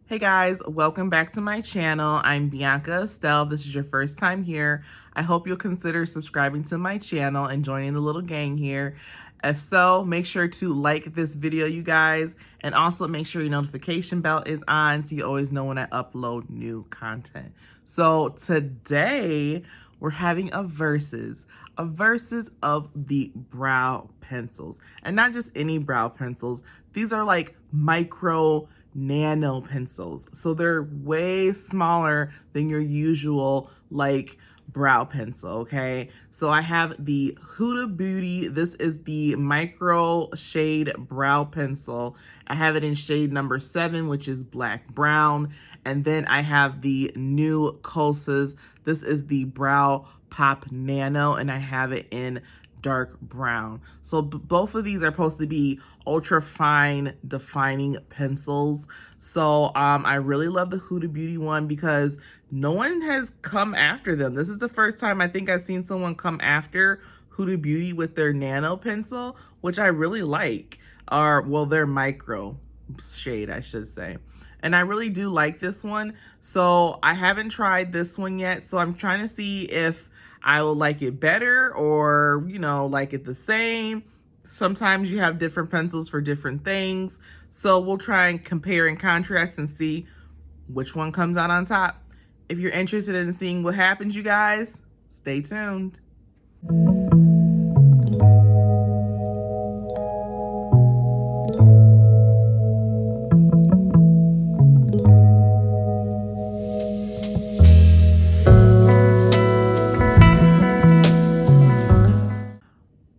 Hey guys, welcome back to my channel. I'm Bianca Estelle. If this is your first time here, I hope you'll consider subscribing to my channel and joining the little gang here. If so, make sure to like this video, you guys, and also make sure your notification bell is on so you always know when I upload new content. So today we're having a versus of the brow pencils, and not just any brow pencils. These are like nano pencils, so they're way smaller than your usual like brow pencil. Okay, so I have the Huda Beauty. This is the Microshade brow pencil. I have it in shade number 7, which is black brown. And then I have the new Kosas. This is the Brow Pop Nano, and I have it in dark brown. So both of these are supposed to be ultra fine defining pencils. So I really love the Huda Beauty one because no one has come after them. This is the first time I think I've seen someone come after Huda Beauty with their nano pencil, which I really like. Or well, their micro shade, I should say. And I really do like this one. So I haven't tried this one yet. So I'm trying to see if I will like it better or, you know, like it the same. Sometimes you have different pencils for different things. So we'll try and compare and contrast and see which one comes out on top. If you're interested in seeing what happens, you guys, stay tuned.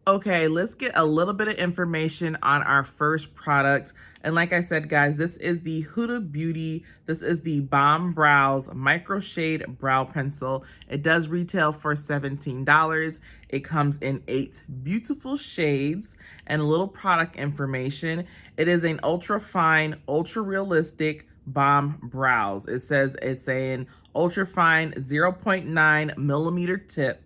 Okay, let's get a little bit of information on our first product. And like I said, guys, this is the Huda Beauty. This is the Balm Brows Microshade Brow Pencil. It does retail for $17. It comes in 8 beautiful shades and a little product information. It is an ultra fine, ultra realistic Balm Brows. It says it's an ultra fine 0.9 millimeter tip.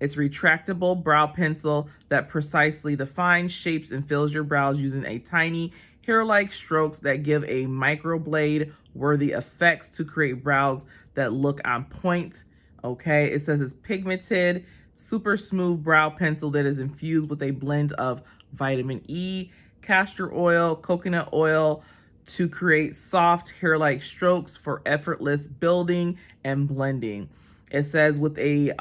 It's retractable brow pencil that precisely defines, shapes, and fills your brows using a tiny hair-like strokes that give a microblade-worthy effects to create brows that look on point. Okay, it says it's pigmented, super smooth brow pencil that is infused with a blend of vitamin E, castor oil, coconut oil to create soft hair-like strokes for effortless building and blending. It says with a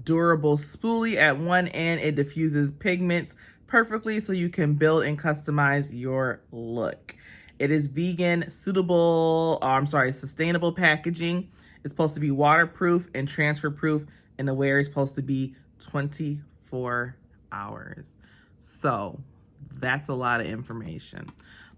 durable spoolie at one end, it diffuses pigments perfectly so you can build and customize your look. It is vegan, sustainable packaging. It's supposed to be waterproof and transfer proof, and the wear is supposed to be 24 hours. So that's a lot of information.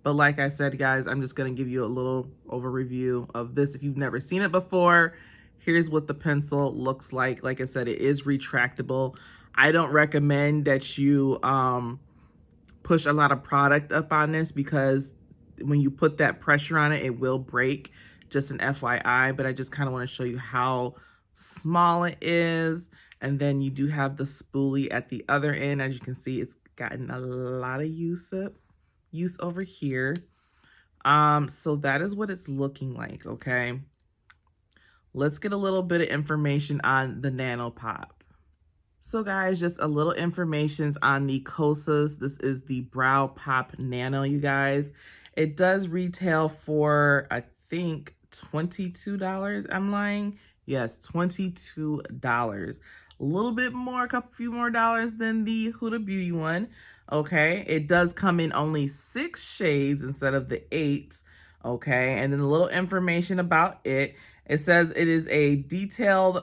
But like I said, guys, I'm just going to give you a little overview of this. If you've never seen it before, here's what the pencil looks like. Like I said, it is retractable. I don't recommend that you push a lot of product up on this because when you put that pressure on it, it will break. Just an FYI, but I just kind of want to show you how small it is. And then you do have the spoolie at the other end. As you can see, it's gotten a lot of use over here. So that is what it's looking like, okay? Let's get a little bit of information on the Nano Pop. So guys, just a little information on the Kosas. This is the Brow Pop Nano, you guys. It does retail for, I think, $22. I'm lying. Yes, $22. A little bit more, a few more dollars than the Huda Beauty one. Okay, it does come in only 6 shades instead of the 8. Okay, and then a little information about it. It says it is a detailed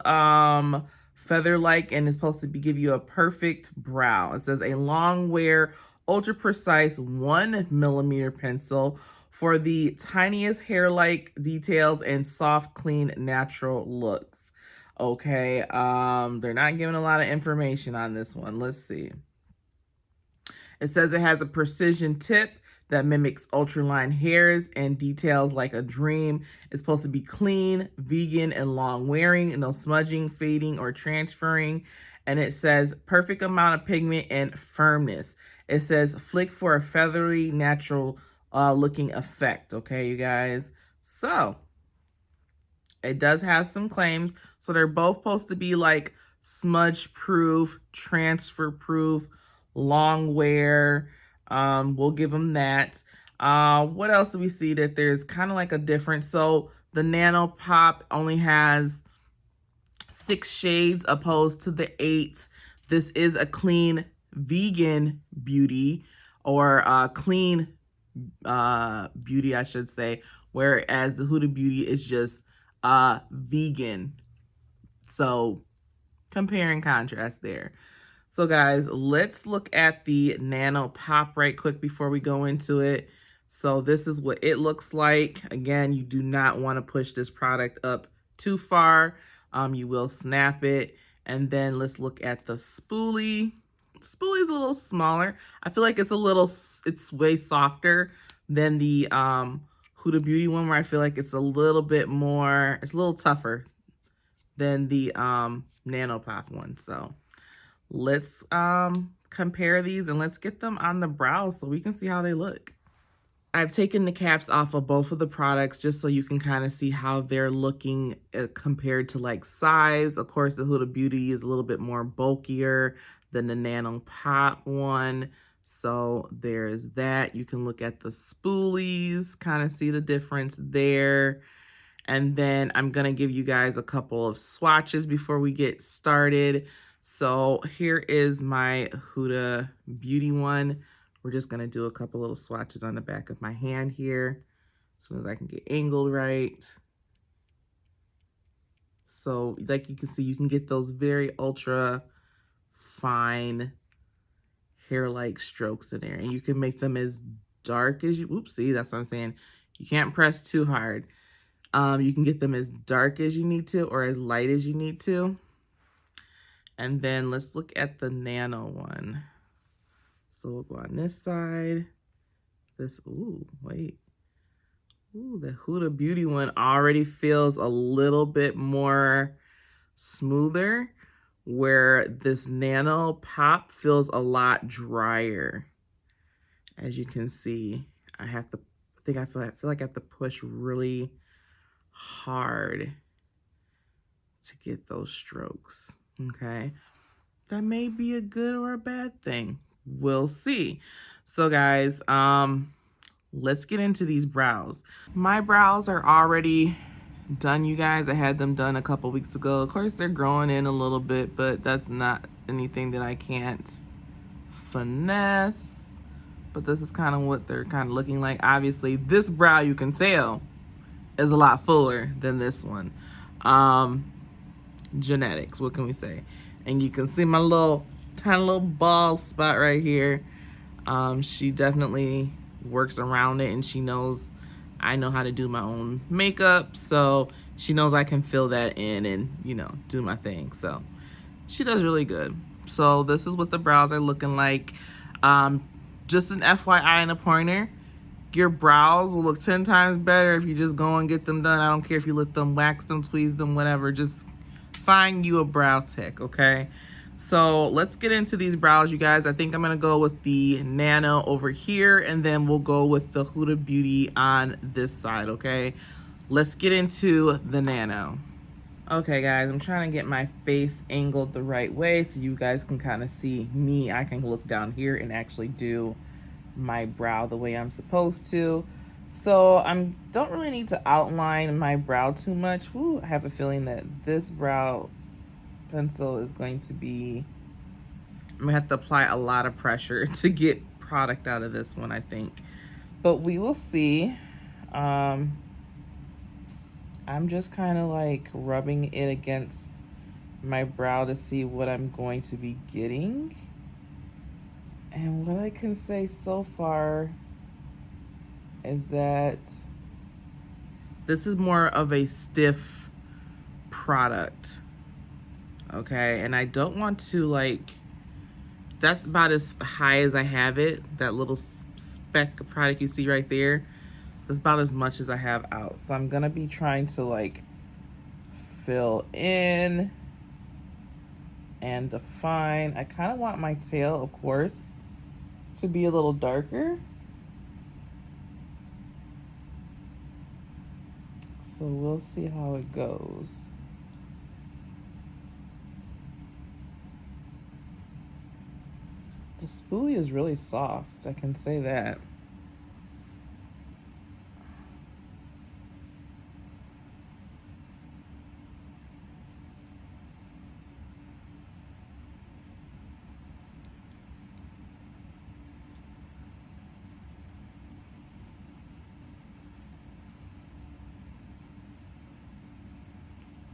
feather-like and is supposed to give you a perfect brow. It says a Longwear ultra precise 1 millimeter pencil for the tiniest hair-like details and soft, clean, natural looks. Okay, they're not giving a lot of information on this one. Let's see. It says it has a precision tip that mimics ultraline hairs and details like a dream. It's supposed to be clean, vegan, and long wearing, no smudging, fading, or transferring. And it says perfect amount of pigment and firmness. It says flick for a feathery, natural looking effect. Okay, you guys. So it does have some claims. So they're both supposed to be like smudge proof, transfer proof, long wear. We'll give them that. What else do we see that there's kind of like a difference? So the Nano Pop only has 6 shades opposed to the 8. This is a clean vegan beauty, or clean beauty, I should say, whereas the Huda Beauty is just vegan. So compare and contrast there. So guys, let's look at the Nano Pop right quick before we go into it. So this is what it looks like. Again, you do not want to push this product up too far. You will snap it. And then let's look at the spoolie. Spoolie is a little smaller. I feel like it's way softer than the Huda Beauty one, where I feel like it's a little tougher than the Nano Pop one. So let's compare these and let's get them on the brows so we can see how they look. I've taken the caps off of both of the products just so you can kind of see how they're looking compared to like size. Of course, the Huda Beauty is a little bit more bulkier than the Nano Pop one. So there's that. You can look at the spoolies, kind of see the difference there. And then I'm going to give you guys a couple of swatches before we get started. So here is my Huda Beauty one. We're just going to do a couple little swatches on the back of my hand here, as soon as I can get angled right. So like you can see, you can get those very ultra fine hair-like strokes in there. And you can make them as dark as you, oopsie, that's what I'm saying. You can't press too hard. You can get them as dark as you need to or as light as you need to. And then let's look at the Nano one. So we'll go on this side. This, ooh, wait. Ooh, the Huda Beauty one already feels a little bit more smoother, where this Nano Pop feels a lot drier. As you can see, I feel like I have to push really hard to get those strokes. Okay, that may be a good or a bad thing. We'll see. So guys, let's get into these brows. My brows are already done, you guys. I had them done a couple weeks ago. Of course, they're growing in a little bit, but that's not anything that I can't finesse. But this is kind of what they're kind of looking like. Obviously, this brow, you can tell, is a lot fuller than this one. Genetics, what can we say? And you can see my tiny little bald spot right here. She definitely works around it, and she knows I know how to do my own makeup, so she knows I can fill that in and, you know, do my thing. So she does really good. So this is what the brows are looking like. Just an FYI and a pointer, your brows will look 10 times better if you just go and get them done. I don't care if you let them wax them, tweeze them, whatever. Just find you a brow tech, okay? So let's get into these brows, you guys. I think I'm gonna go with the Nano over here, and then we'll go with the Huda Beauty on this side, okay? Let's get into the Nano. Okay, guys, I'm trying to get my face angled the right way so you guys can kind of see me. I can look down here and actually do my brow the way I'm supposed to. So I don't really need to outline my brow too much. Woo, I have a feeling that this brow pencil is going to be, I'm gonna have to apply a lot of pressure to get product out of this one, I think. But we will see. I'm just kind of like rubbing it against my brow to see what I'm going to be getting. And what I can say so far is that this is more of a stiff product. Okay, and I don't want to like, that's about as high as I have it. That little speck of product you see right there, that's about as much as I have out. So I'm gonna be trying to like fill in and define. I kind of want my tail, of course, to be a little darker. So we'll see how it goes. The spoolie is really soft, I can say that.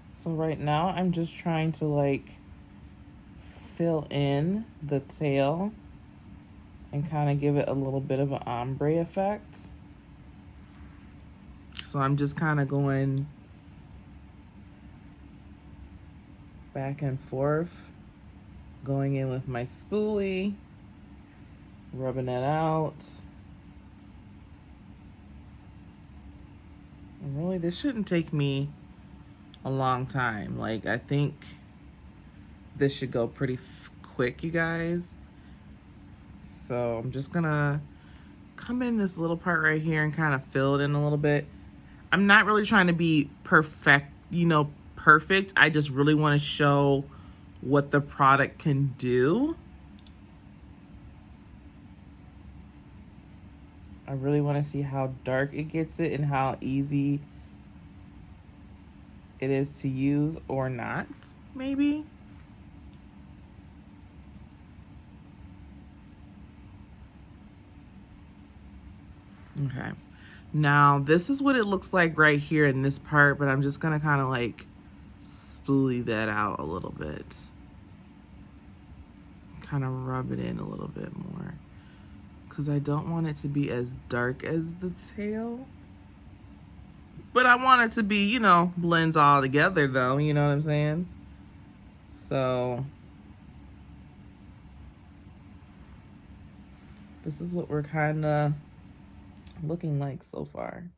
So right now I'm just trying to like fill in the tail and kind of give it a little bit of an ombre effect. So I'm just kind of going back and forth, going in with my spoolie, rubbing it out. And really, this shouldn't take me a long time. Like, I think this should go pretty quick, you guys. So I'm just gonna come in this little part right here and kind of fill it in a little bit. I'm not really trying to be perfect, perfect. I just really want to show what the product can do. I really want to see how dark it gets it and how easy it is to use or not, maybe. Okay. Now, this is what it looks like right here in this part, but I'm just going to kind of like spoolie that out a little bit. Kind of rub it in a little bit more. Because I don't want it to be as dark as the tail. But I want it to be, blends all together though, you know what I'm saying? So this is what we're kind of looking like so far.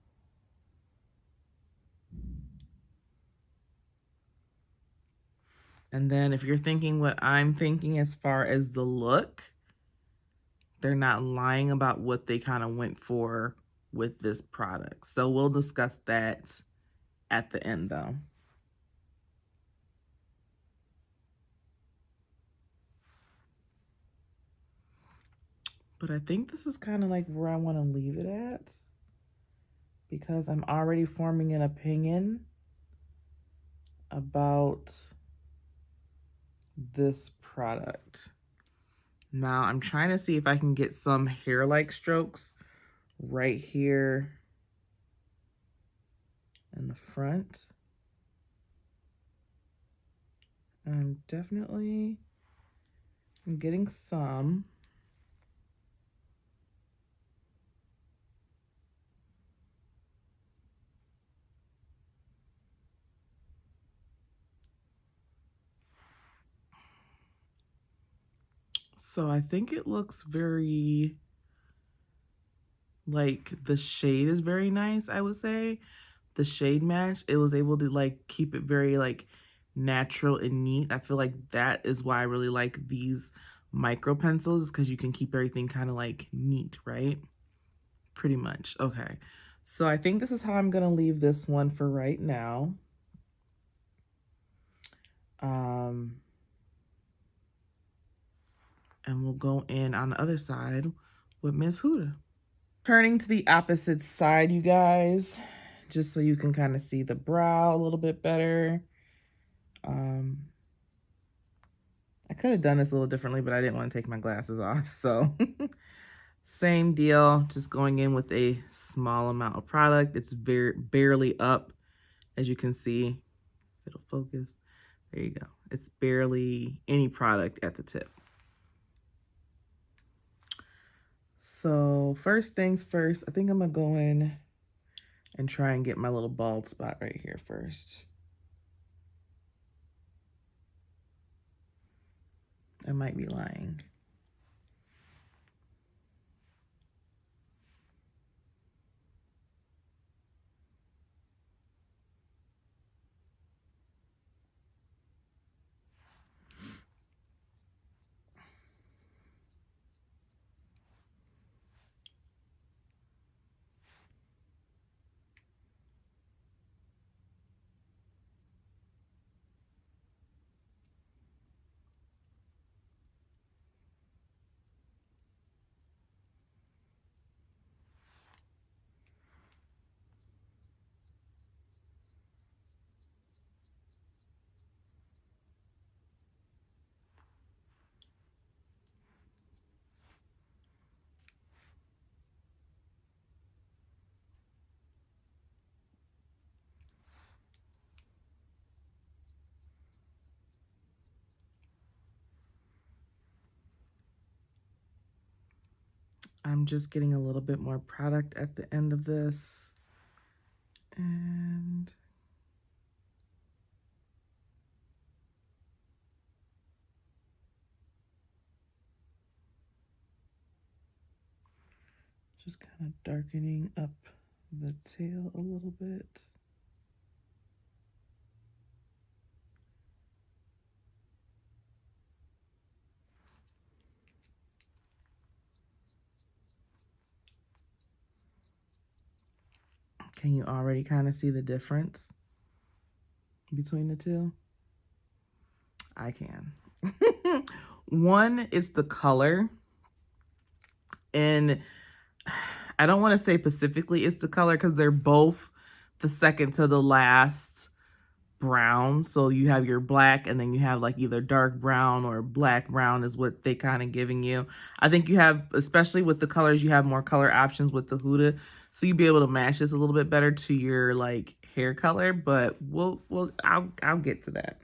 And then if you're thinking what I'm thinking as far as the look, they're not lying about what they kind of went for with this product. So we'll discuss that at the end though. But I think this is kind of like where I want to leave it at, because I'm already forming an opinion about this product. Now I'm trying to see if I can get some hair-like strokes right here in the front. I'm getting some. So I think it looks very, like, the shade is very nice, I would say. The shade match, it was able to like keep it very like natural and neat. I feel like that is why I really like these micro pencils, because you can keep everything kind of like neat, right? Pretty much. Okay. So I think this is how I'm going to leave this one for right now. And we'll go in on the other side with Miss Huda. Turning to the opposite side, you guys, just so you can kind of see the brow a little bit better. I could have done this a little differently, but I didn't want to take my glasses off. So same deal, just going in with a small amount of product. It's barely up, as you can see. It'll focus. There you go. It's barely any product at the tip. So first things first, I think I'm going to go in and try and get my little bald spot right here first. I might be lying. I'm just getting a little bit more product at the end of this. And just kind of darkening up the tail a little bit. Can you already kind of see the difference between the two? I can. One is the color. And I don't want to say specifically it's the color because they're both the second to the last brown. So you have your black and then you have like either dark brown or black brown is what they kind of giving you. I think you have, especially with the colors, you have more color options with the Huda. So you'll be able to match this a little bit better to your like hair color, but I'll get to that.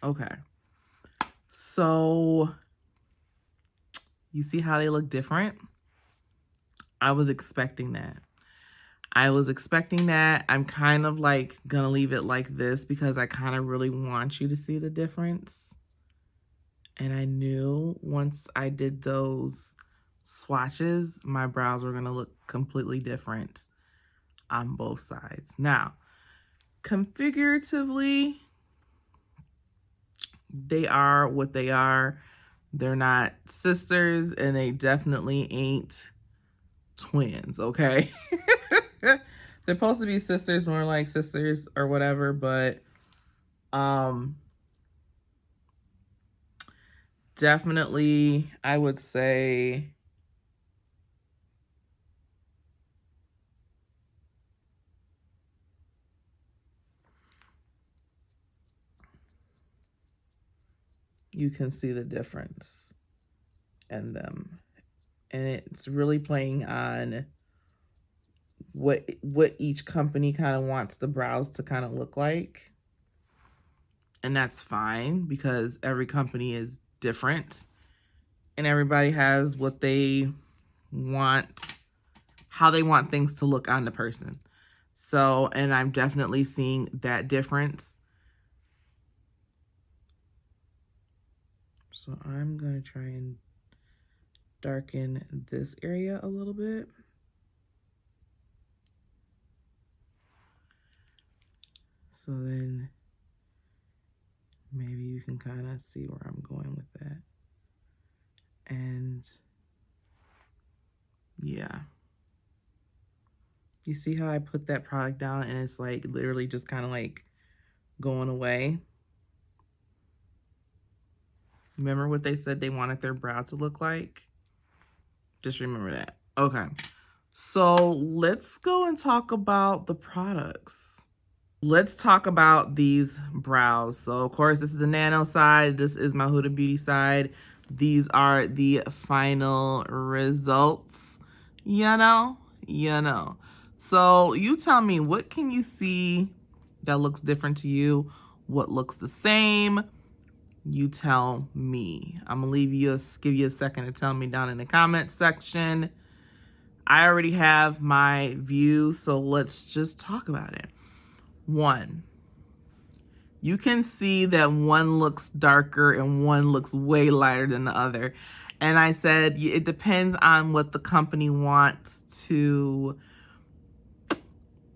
Okay. So you see how they look different? I was expecting that. I'm kind of like gonna leave it like this because I kind of really want you to see the difference. And I knew once I did those swatches, my brows were gonna look completely different on both sides. Now, configuratively, they are what they are. They're not sisters and they definitely ain't twins, okay? They're supposed to be sisters, more like sisters or whatever, but definitely I would say you can see the difference in them. And it's really playing on what each company kind of wants the brows to kind of look like. And that's fine because every company is different and everybody has what they want, how they want things to look on the person. So, and I'm definitely seeing that difference. So I'm going to try and darken this area a little bit. So then maybe you can kind of see where I'm going with that. And yeah. You see how I put that product down and it's like literally just kind of like going away? Remember what they said they wanted their brow to look like? Just remember that. Okay. So let's go and talk about the products. Let's talk about these brows. So of course, this is the Nano side. This is my Huda Beauty side. These are the final results. You know. So you tell me, what can you see that looks different to you? What looks the same? You tell me. I'm gonna give you a second to tell me down in the comments section. I already have my views, so let's just talk about it. One, you can see that one looks darker and one looks way lighter than the other. And I said it depends on what the company wants to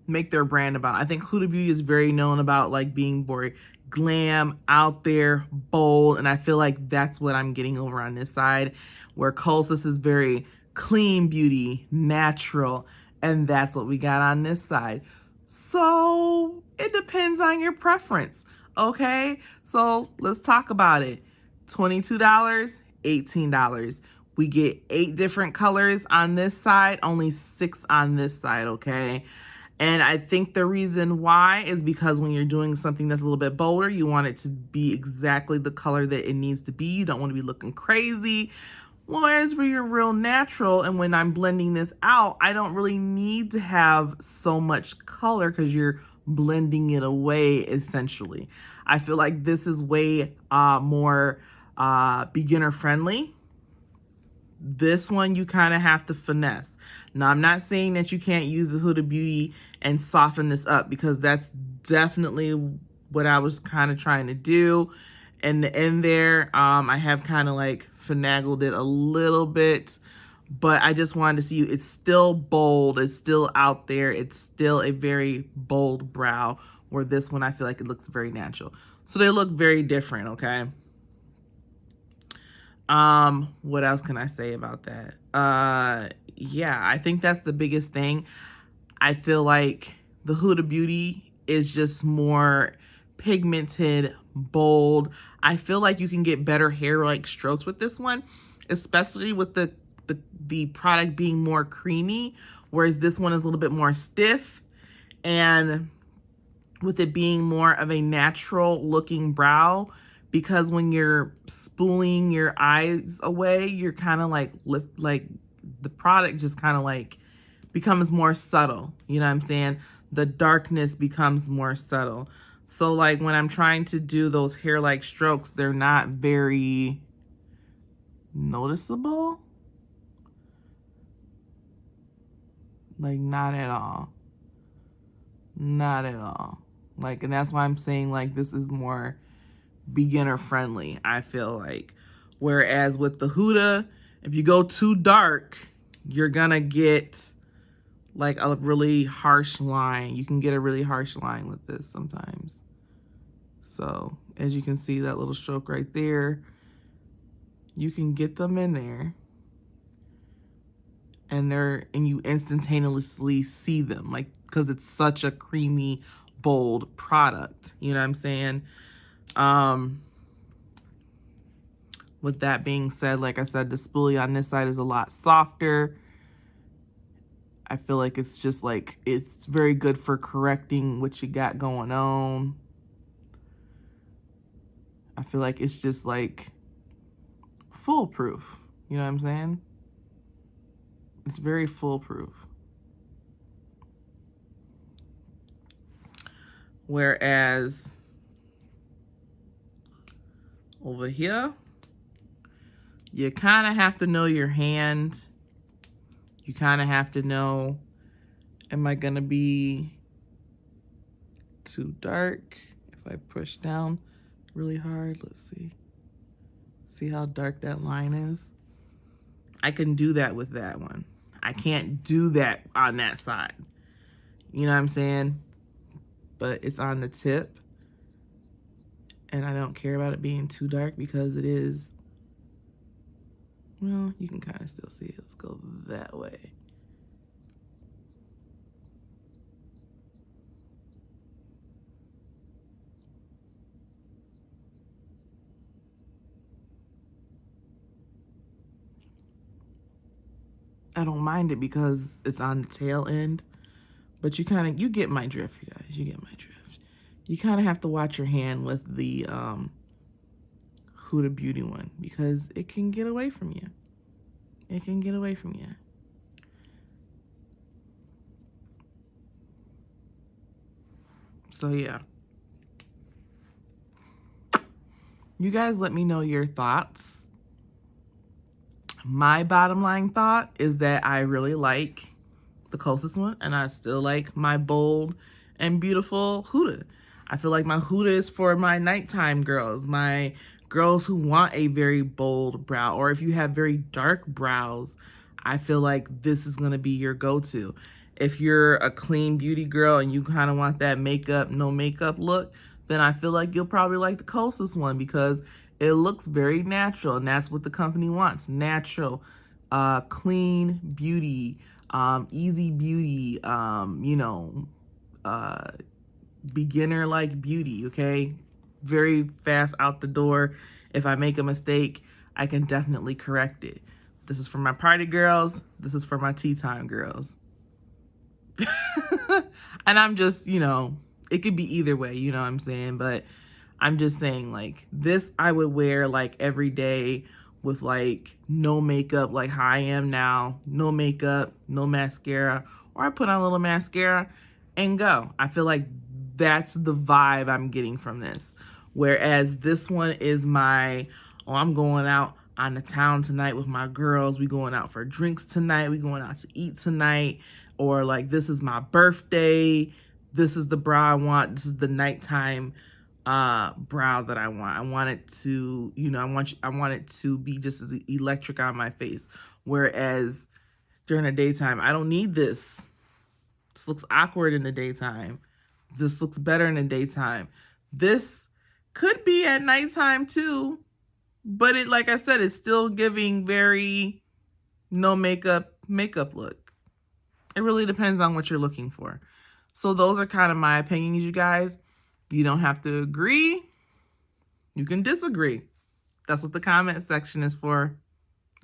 make their brand about. I think Huda Beauty is very known about like being very glam, out there, bold, and I feel like that's what I'm getting over on this side, where Kosas is very clean beauty, natural, and that's what we got on this side. So it depends on your preference, okay? So let's talk about it. $22, $18. We get 8 different colors on this side, only 6 on this side, okay? And I think the reason why is because when you're doing something that's a little bit bolder, you want it to be exactly the color that it needs to be. You don't want to be looking crazy. Whereas when you're real natural and when I'm blending this out, I don't really need to have so much color because you're blending it away essentially. I feel like this is way more beginner friendly. This one you kind of have to finesse. Now, I'm not saying that you can't use the Huda Beauty and soften this up, because that's definitely what I was kind of trying to do. And the end there, I have kind of like finagled it a little bit, but I just wanted to see you. It's still bold. It's still out there. It's still a very bold brow, where this one I feel like it looks very natural. So they look very different, okay? What else can I say about that? Yeah, I think that's the biggest thing. I feel like the Huda Beauty is just more pigmented, bold. I feel like you can get better hair-like strokes with this one, especially with the product being more creamy, whereas this one is a little bit more stiff. And with it being more of a natural looking brow, because when you're spooling your eyes away, you're kind of like the product just kind of like becomes more subtle. You know what I'm saying? The darkness becomes more subtle. So like when I'm trying to do those hair-like strokes, they're not very noticeable. Like not at all. Not at all. Like, and that's why I'm saying like this is more beginner friendly, I feel like. Whereas with the Huda, if you go too dark, you're gonna get like a really harsh line. You can get a really harsh line with this sometimes. So as you can see, that little stroke right there, you can get them in there and you instantaneously see them, like, because it's such a creamy, bold product. You know what I'm saying? With that being said, like I said, the spoolie on this side is a lot softer. I feel like it's just like, it's very good for correcting what you got going on. I feel like it's just like foolproof. You know what I'm saying? It's very foolproof. Whereas over here. You kind of have to know your hand. You kind of have to know, am I going to be too dark? If I push down really hard, let's see. See how dark that line is? I can do that with that one. I can't do that on that side. You know what I'm saying? But it's on the tip. And I don't care about it being too dark because it is. Well, you can kind of still see it. Let's go that way. I don't mind it because it's on the tail end, but you get my drift, you guys. You get my drift. You kind of have to watch your hand with the Huda Beauty one because it can get away from you. It can get away from you. So yeah. You guys let me know your thoughts. My bottom line thought is that I really like the Kosas one, and I still like my bold and beautiful Huda. I feel like my Huda is for my nighttime girls, my girls who want a very bold brow, or if you have very dark brows, I feel like this is gonna be your go-to. If you're a clean beauty girl and you kind of want that makeup, no makeup look, then I feel like you'll probably like the Kosas one because it looks very natural, and that's what the company wants. Natural, clean beauty, easy beauty, you know, beginner-like beauty, okay? Very fast out the door. If I make a mistake, I can definitely correct it. This is for my party girls. This is for my tea time girls. And I'm just, you know, it could be either way, you know what I'm saying? But I'm just saying, like, this I would wear, like, every day with, like, no makeup, like how I am now. No makeup, no mascara. Or I put on a little mascara and go. I feel like that's the vibe I'm getting from this. Whereas this one is my, oh, I'm going out on the town tonight with my girls. We going out for drinks tonight. We going out to eat tonight. Or, like, this is my birthday. This is the brow I want. This is the nighttime brow that I want. I want it to, you know, I want it to be just as electric on my face. Whereas during the daytime, I don't need this. This looks awkward in the daytime. This looks better in the daytime. This could be at nighttime too, but it, like I said, it's still giving very no makeup look. It really depends on what you're looking for. So those are kind of my opinions, you guys. You don't have to agree. You can disagree. That's what the comment section is for,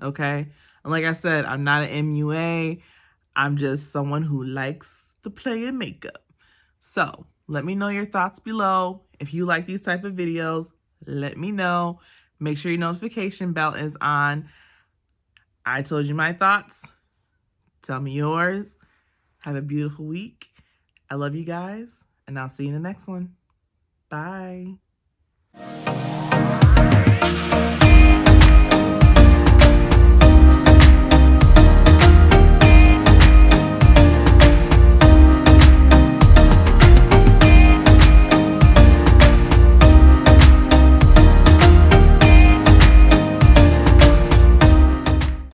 okay? And like I said, I'm not an MUA. I'm just someone who likes to play in makeup. So let me know your thoughts below. If you like these type of videos, let me know. Make sure your notification bell is on. I told you my thoughts. Tell me yours. Have a beautiful week. I love you guys, and I'll see you in the next one. Bye.